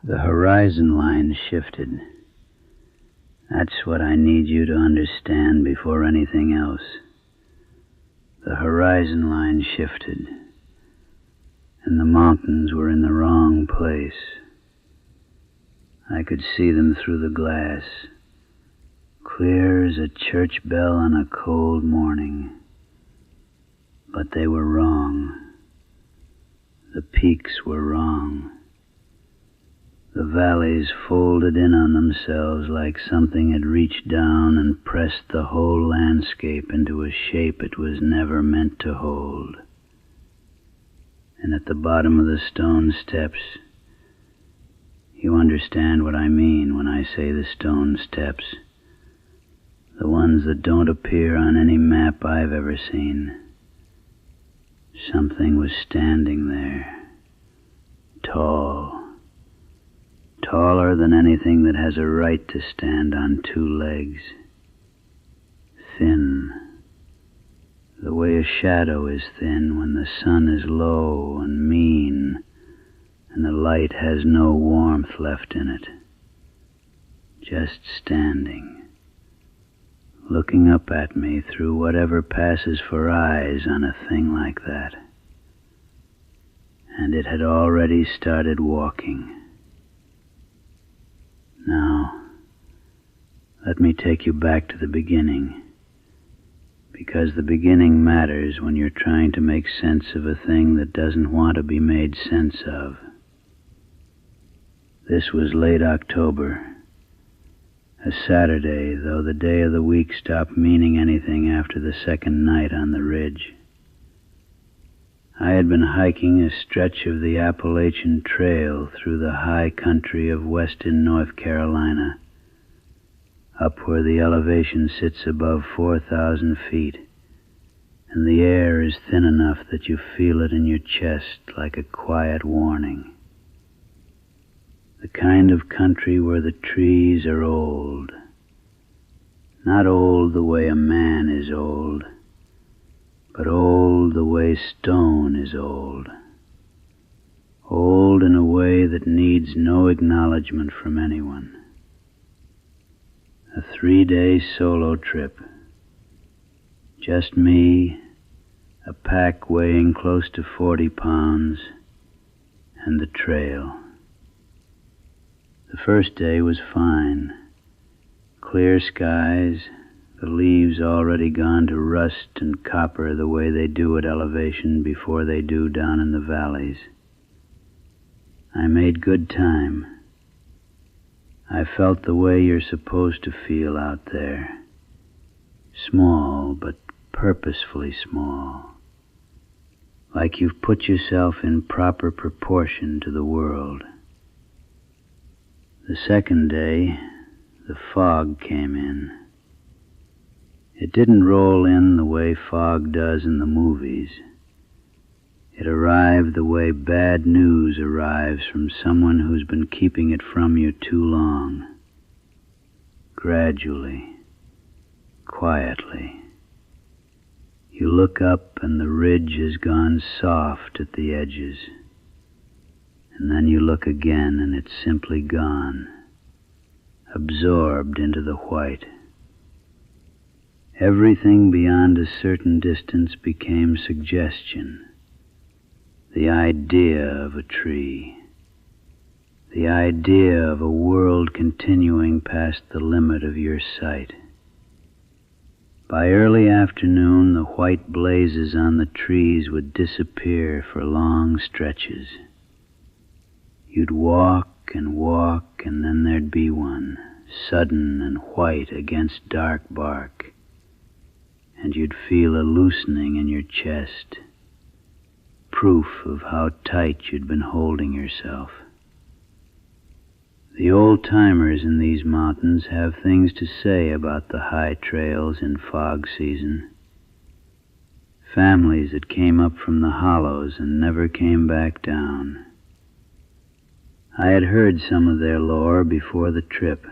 The horizon line shifted. That's what I need you to understand before anything else. The horizon line shifted, and the mountains were in the wrong place. I could see them through the glass, clear as a church bell on a cold morning. But they were wrong. The peaks were wrong. The valleys folded in on themselves like something had reached down and pressed the whole landscape into a shape it was never meant to hold. And at the bottom of the stone steps, you understand what I mean when I say the stone steps, the ones that don't appear on any map I've ever seen. Something was standing there, tall, taller than anything that has a right to stand on two legs, thin, the way a shadow is thin when the sun is low and mean and the light has no warmth left in it, just standing, looking up at me through whatever passes for eyes on a thing like that. And it had already started walking. Now, let me take you back to the beginning, because the beginning matters when you're trying to make sense of a thing that doesn't want to be made sense of. This was late October, a Saturday, though the day of the week stopped meaning anything after the second night on the ridge. I had been hiking a stretch of the Appalachian Trail through the high country of western North Carolina, up where the elevation sits above 4,000 feet, and the air is thin enough that you feel it in your chest like a quiet warning. The kind of country where the trees are old, not old the way a man is old, but old the way stone is old. Old in a way that needs no acknowledgement from anyone. A 3-day solo trip. Just me, a pack weighing close to 40 pounds, and the trail. The first day was fine. Clear skies, the leaves already gone to rust and copper the way they do at elevation before they do down in the valleys. I made good time. I felt the way you're supposed to feel out there. Small, but purposefully small. Like you've put yourself in proper proportion to the world. The second day, the fog came in. It didn't roll in the way fog does in the movies. It arrived the way bad news arrives from someone who's been keeping it from you too long. Gradually, quietly. You look up and the ridge has gone soft at the edges. And then you look again and it's simply gone, absorbed into the white. Everything beyond a certain distance became suggestion. The idea of a tree. The idea of a world continuing past the limit of your sight. By early afternoon, the white blazes on the trees would disappear for long stretches. You'd walk, and then there'd be one, sudden and white against dark bark. And you'd feel a loosening in your chest, proof of how tight you'd been holding yourself. The old-timers in these mountains have things to say about the high trails in fog season. Families that came up from the hollows and never came back down. I had heard some of their lore before the trip,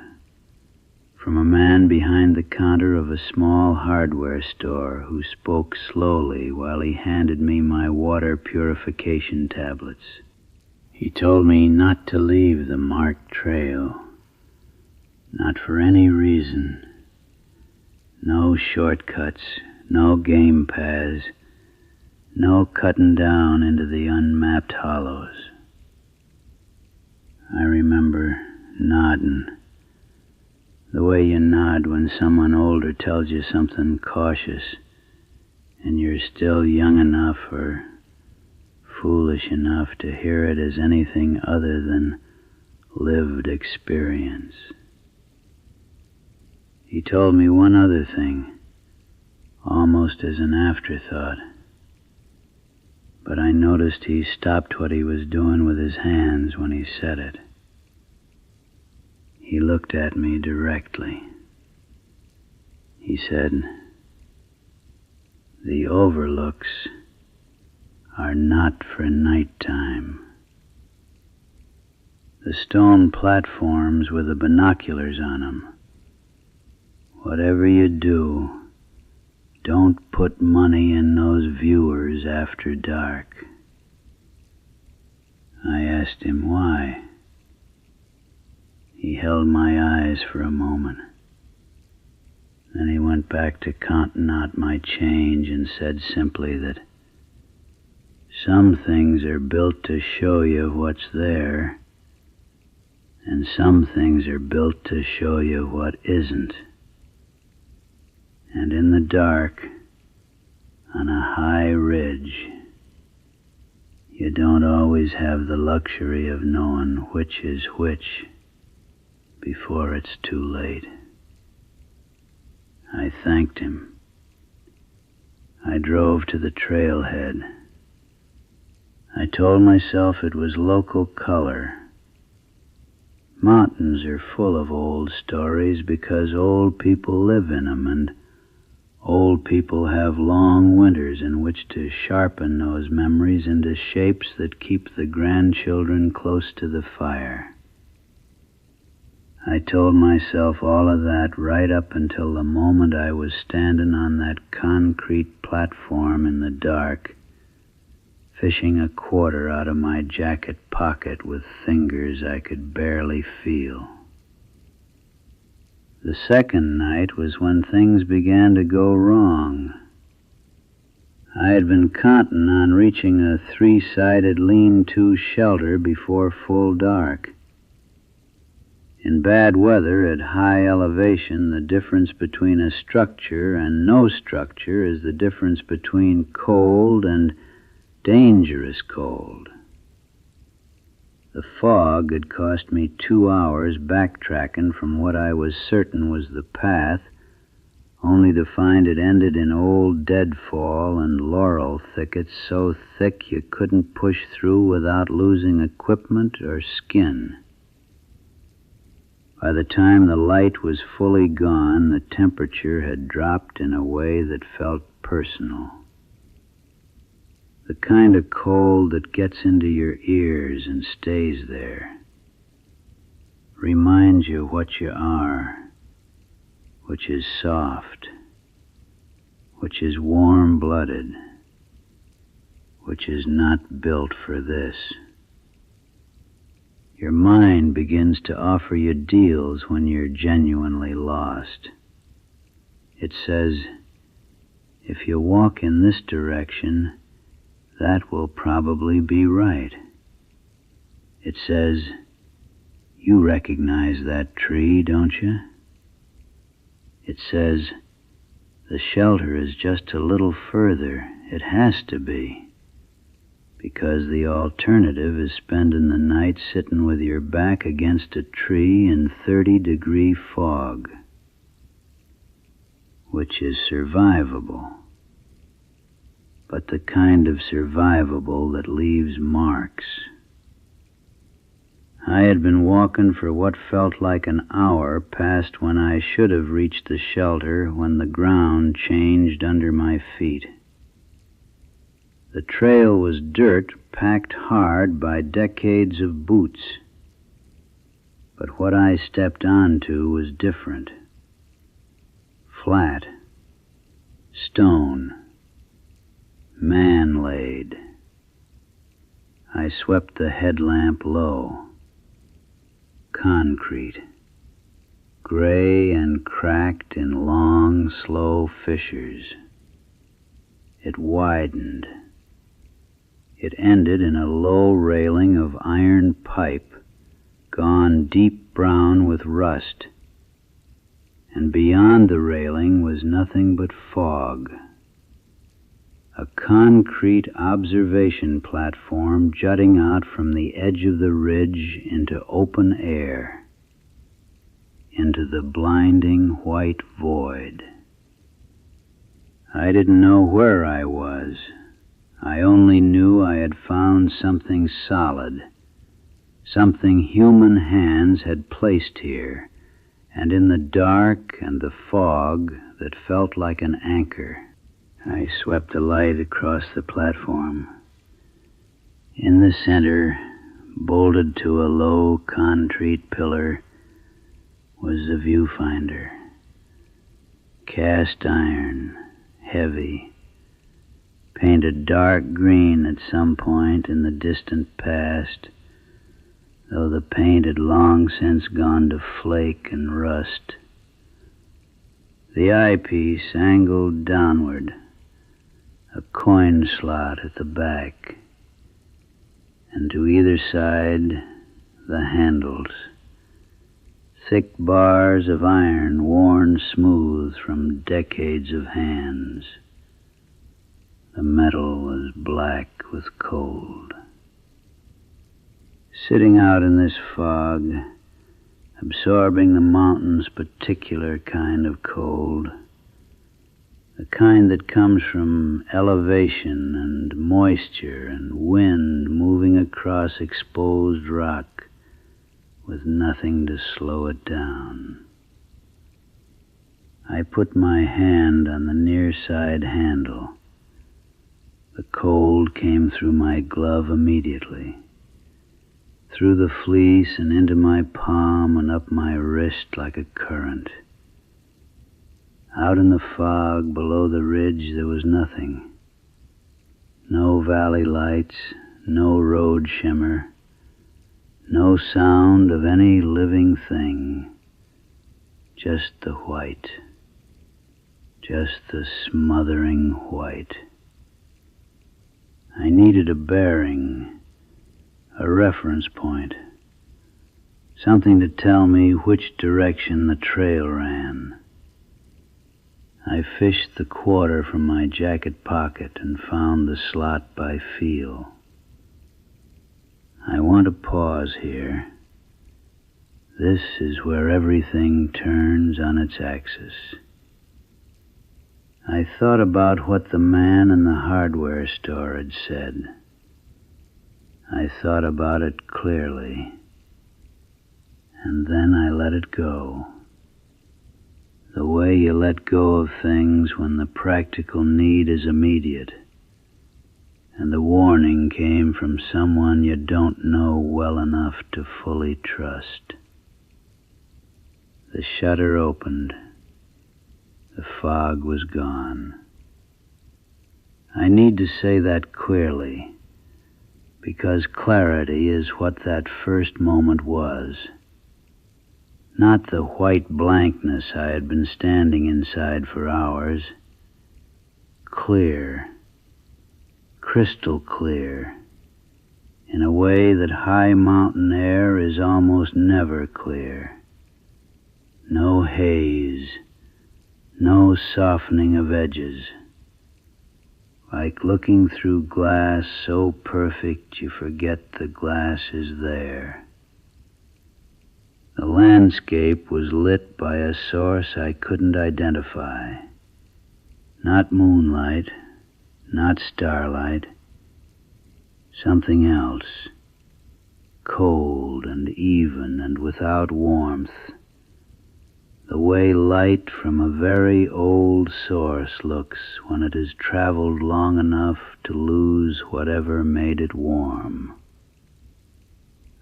from a man behind the counter of a small hardware store who spoke slowly while he handed me my water purification tablets. He told me not to leave the marked trail, not for any reason. No shortcuts, no game paths, no cutting down into the unmapped hollows. I remember nodding, the way you nod when someone older tells you something cautious, and you're still young enough or foolish enough to hear it as anything other than lived experience. He told me one other thing, almost as an afterthought, but I noticed he stopped what he was doing with his hands when he said it. He looked at me directly. He said, "The overlooks are not for nighttime. The stone platforms with the binoculars on them. Whatever you do, don't put money in those viewers after dark." I asked him why. He held my eyes for a moment. Then he went back to counting out my change and said simply that some things are built to show you what's there, and some things are built to show you what isn't. And in the dark, on a high ridge, you don't always have the luxury of knowing which is which before it's too late. I thanked him. I drove to the trailhead. I told myself it was local color. Mountains are full of old stories because old people live in them, and old people have long winters in which to sharpen those memories into shapes that keep the grandchildren close to the fire. I told myself all of that right up until the moment I was standing on that concrete platform in the dark, fishing a quarter out of my jacket pocket with fingers I could barely feel. The second night was when things began to go wrong. I had been counting on reaching a 3-sided lean-to shelter before full dark. In bad weather at high elevation, the difference between a structure and no structure is the difference between cold and dangerous cold. The fog had cost me 2 hours backtracking from what I was certain was the path, only to find it ended in old deadfall and laurel thickets so thick you couldn't push through without losing equipment or skin. By the time the light was fully gone, the temperature had dropped in a way that felt personal. The kind of cold that gets into your ears and stays there. Reminds you what you are, which is soft, which is warm-blooded, which is not built for this. Your mind begins to offer you deals when you're genuinely lost. It says, if you walk in this direction, that will probably be right. It says, you recognize that tree, don't you? It says, the shelter is just a little further. It has to be, because the alternative is spending the night sitting with your back against a tree in 30-degree fog, which is survivable, but the kind of survivable that leaves marks. I had been walking for what felt like an hour past when I should have reached the shelter when the ground changed under my feet. The trail was dirt packed hard by decades of boots, but what I stepped onto was different. Flat, stone, man-laid. I swept the headlamp low. Concrete, gray and cracked in long, slow fissures. It widened. It ended in a low railing of iron pipe, gone deep brown with rust, and beyond the railing was nothing but fog. A concrete observation platform jutting out from the edge of the ridge into open air, into the blinding white void. I didn't know where I was. I only knew I had found something solid, something human hands had placed here, and in the dark and the fog that felt like an anchor. I swept the light across the platform. In the center, bolted to a low concrete pillar, was the viewfinder. Cast iron, heavy, painted dark green at some point in the distant past, though the paint had long since gone to flake and rust. The eyepiece angled downward, a coin slot at the back, and to either side the handles, thick bars of iron worn smooth from decades of hands. The metal was black with cold. Sitting out in this fog, absorbing the mountain's particular kind of cold, the kind that comes from elevation and moisture and wind moving across exposed rock with nothing to slow it down. I put my hand on the near side handle. The cold came through my glove immediately, through the fleece and into my palm and up my wrist like a current. Out in the fog below the ridge there was nothing. No valley lights, no road shimmer, no sound of any living thing. Just the white, just the smothering white. I needed a bearing, a reference point, something to tell me which direction the trail ran. I fished the quarter from my jacket pocket and found the slot by feel. I want to pause here. This is where everything turns on its axis. I thought about what the man in the hardware store had said. I thought about it clearly, and then I let it go. The way you let go of things when the practical need is immediate, and the warning came from someone you don't know well enough to fully trust. The shutter opened. The fog was gone. I need to say that clearly, because clarity is what that first moment was. Not the white blankness I had been standing inside for hours. Clear, crystal clear, in a way that high mountain air is almost never clear. No haze, no softening of edges. Like looking through glass so perfect you forget the glass is there. The landscape was lit by a source I couldn't identify. Not moonlight, not starlight. Something else. Cold and even and without warmth. The way light from a very old source looks when it has traveled long enough to lose whatever made it warm.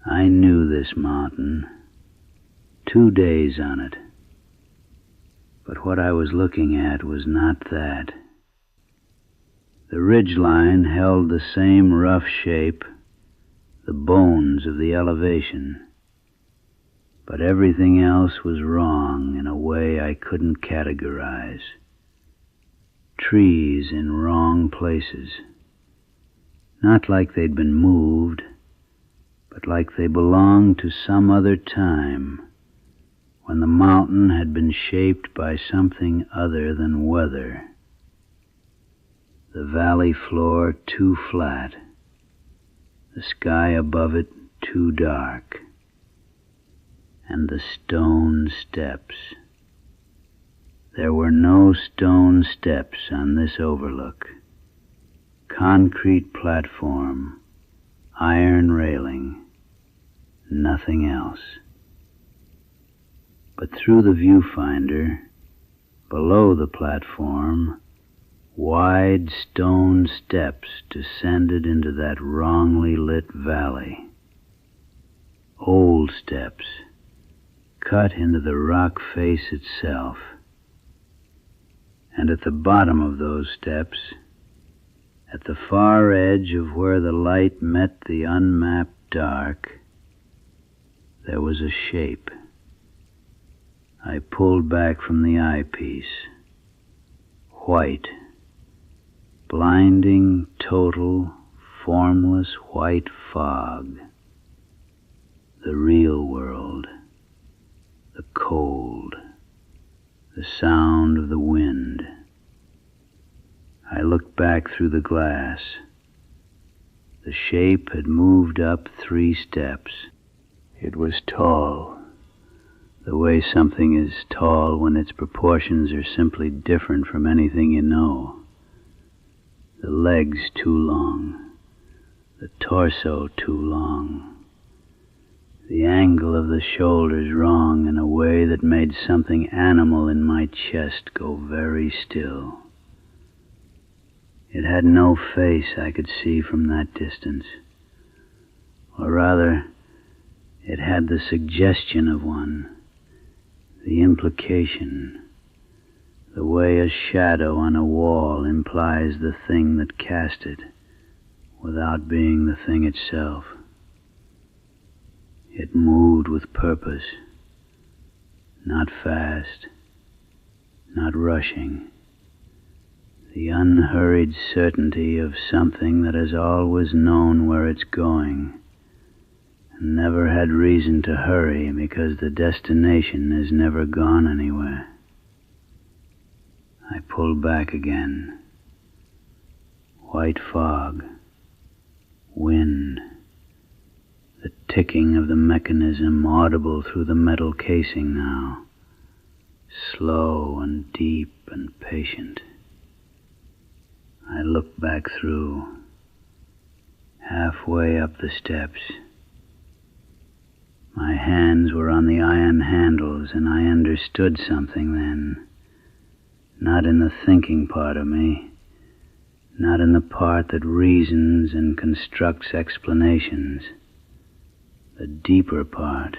I knew this mountain. 2 days on it. But what I was looking at was not that. The ridgeline held the same rough shape, the bones of the elevation. But everything else was wrong in a way I couldn't categorize. Trees in wrong places. Not like they'd been moved, but like they belonged to some other time, when the mountain had been shaped by something other than weather. The valley floor too flat, the sky above it too dark, and the stone steps. There were no stone steps on this overlook. Concrete platform, iron railing, nothing else. But through the viewfinder, below the platform, wide stone steps descended into that wrongly lit valley. Old steps, cut into the rock face itself. And at the bottom of those steps, at the far edge of where the light met the unmapped dark, there was a shape. I pulled back from the eyepiece. White. Blinding, total, formless white fog. The real world. The cold. The sound of the wind. I looked back through the glass. The shape had moved up 3 steps. It was tall, the way something is tall when its proportions are simply different from anything you know. The legs too long, the torso too long, the angle of the shoulders wrong in a way that made something animal in my chest go very still. It had no face I could see from that distance. Or rather, it had the suggestion of one, the implication, the way a shadow on a wall implies the thing that cast it, without being the thing itself. It moved with purpose, not fast, not rushing. The unhurried certainty of something that has always known where it's going, and never had reason to hurry because the destination has never gone anywhere. I pulled back again. White fog, wind, the ticking of the mechanism audible through the metal casing now, slow and deep and patient. I looked back through, halfway up the steps. My hands were on the iron handles, and I understood something then. Not in the thinking part of me, not in the part that reasons and constructs explanations. The deeper part,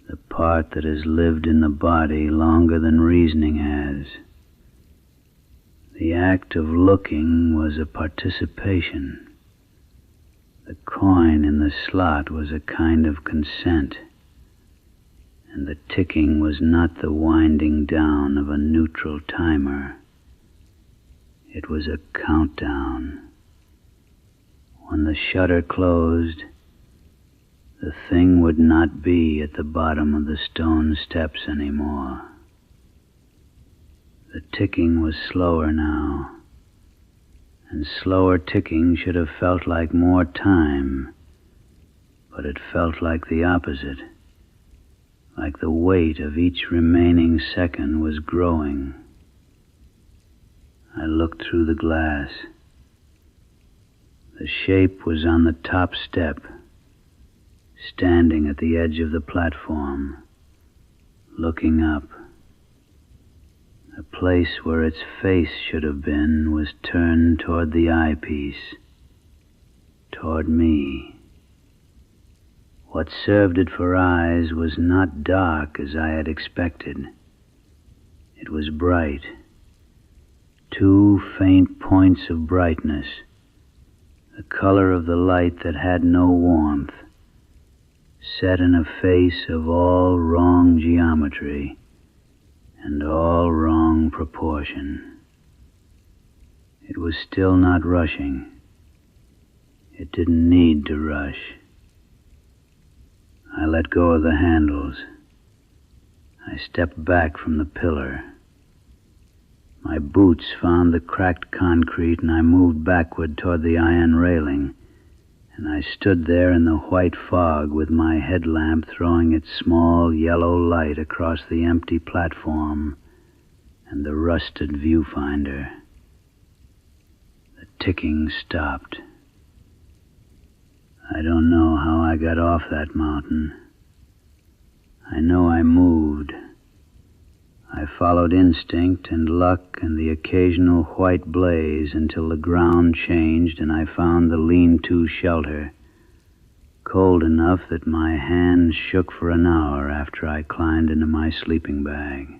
the part that has lived in the body longer than reasoning has. The act of looking was a participation. The coin in the slot was a kind of consent, and the ticking was not the winding down of a neutral timer. It was a countdown. When the shutter closed, the thing would not be at the bottom of the stone steps anymore. The ticking was slower now, and slower ticking should have felt like more time, but it felt like the opposite, like the weight of each remaining second was growing. I looked through the glass. The shape was on the top step, standing at the edge of the platform, looking up. The place where its face should have been was turned toward the eyepiece, toward me. What served it for eyes was not dark as I had expected. It was bright. 2 faint points of brightness, the color of the light that had no warmth, set in a face of all wrong geometry and all wrong proportion. It was still not rushing. It didn't need to rush. I let go of the handles. I stepped back from the pillar. My boots found the cracked concrete, and I moved backward toward the iron railing, and I stood there in the white fog with my headlamp throwing its small yellow light across the empty platform and the rusted viewfinder. The ticking stopped. I don't know how I got off that mountain. I know I moved. I followed instinct and luck and the occasional white blaze until the ground changed and I found the lean-to shelter, cold enough that my hands shook for an hour after I climbed into my sleeping bag.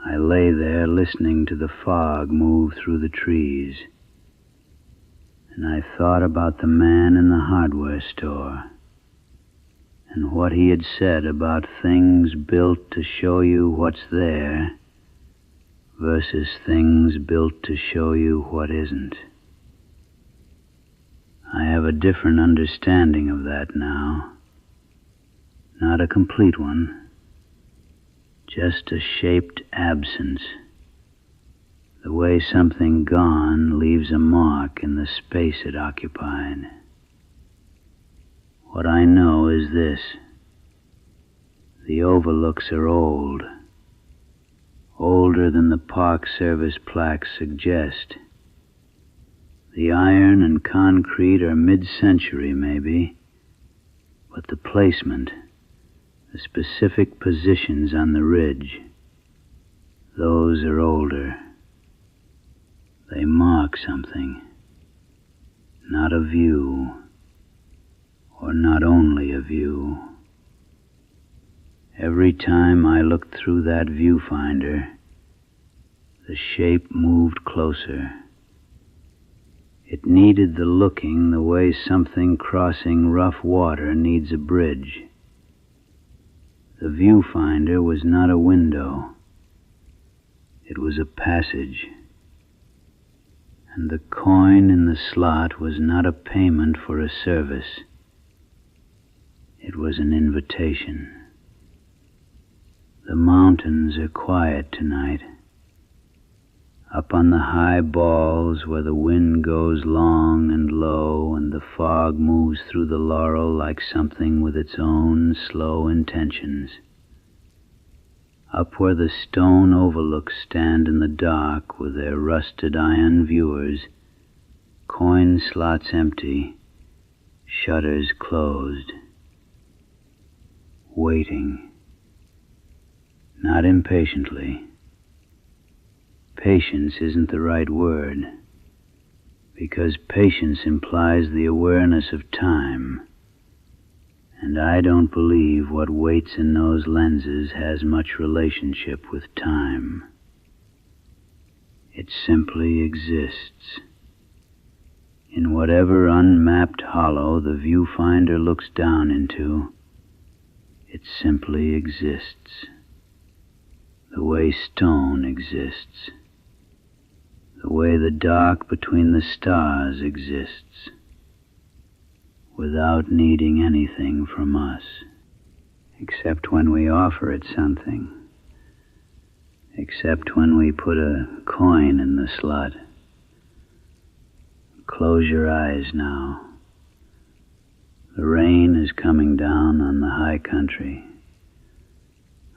I lay there listening to the fog move through the trees, and I thought about the man in the hardware store and what he had said about things built to show you what's there versus things built to show you what isn't. I have a different understanding of that now. Not a complete one, just a shaped absence, the way something gone leaves a mark in the space it occupied. What I know is this: the overlooks are old, older than the Park Service plaques suggest. The iron and concrete are mid-century, maybe, but the placement, the specific positions on the ridge, those are older. They mark something, not a view, or not only a view. Every time I looked through that viewfinder, the shape moved closer. It needed the looking the way something crossing rough water needs a bridge. The viewfinder was not a window. It was a passage. And the coin in the slot was not a payment for a service. It was an invitation. The mountains are quiet tonight. Up on the high balls where the wind goes long and low and the fog moves through the laurel like something with its own slow intentions. Up where the stone overlooks stand in the dark with their rusted iron viewers, coin slots empty, shutters closed. Waiting. Not impatiently. Patience isn't the right word, because patience implies the awareness of time, and I don't believe what waits in those lenses has much relationship with time. It simply exists. In whatever unmapped hollow the viewfinder looks down into, it simply exists, the way stone exists, the way the dark between the stars exists, without needing anything from us, except when we offer it something, except when we put a coin in the slot. Close your eyes now. The rain is coming down on the high country,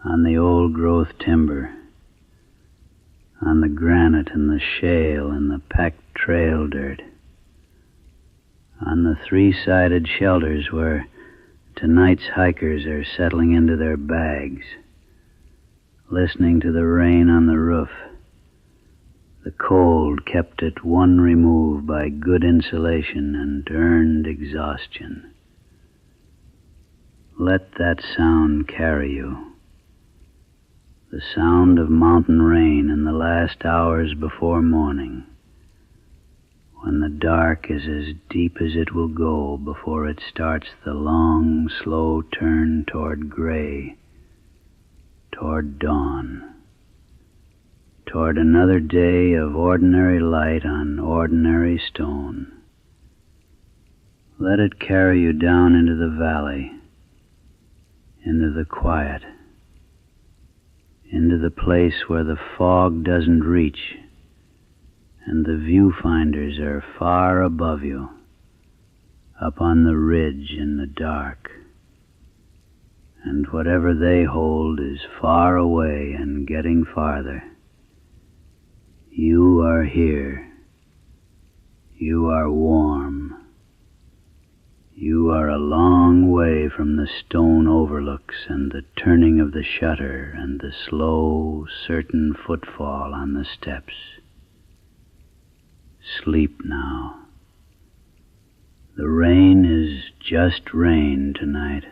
on the old-growth timber, on the granite and the shale and the packed trail dirt, on the three-sided shelters where tonight's hikers are settling into their bags, listening to the rain on the roof, the cold kept at one remove by good insulation and earned exhaustion. Let that sound carry you. The sound of mountain rain in the last hours before morning, when the dark is as deep as it will go before it starts the long, slow turn toward gray, toward dawn, toward another day of ordinary light on ordinary stone. Let it carry you down into the valley, into the quiet, into the place where the fog doesn't reach and the viewfinders are far above you, up on the ridge in the dark, and whatever they hold is far away and getting farther. You are here. You are warm. You are a long way from the stone overlooks and the turning of the shutter and the slow, certain footfall on the steps. Sleep now. The rain is just rain tonight.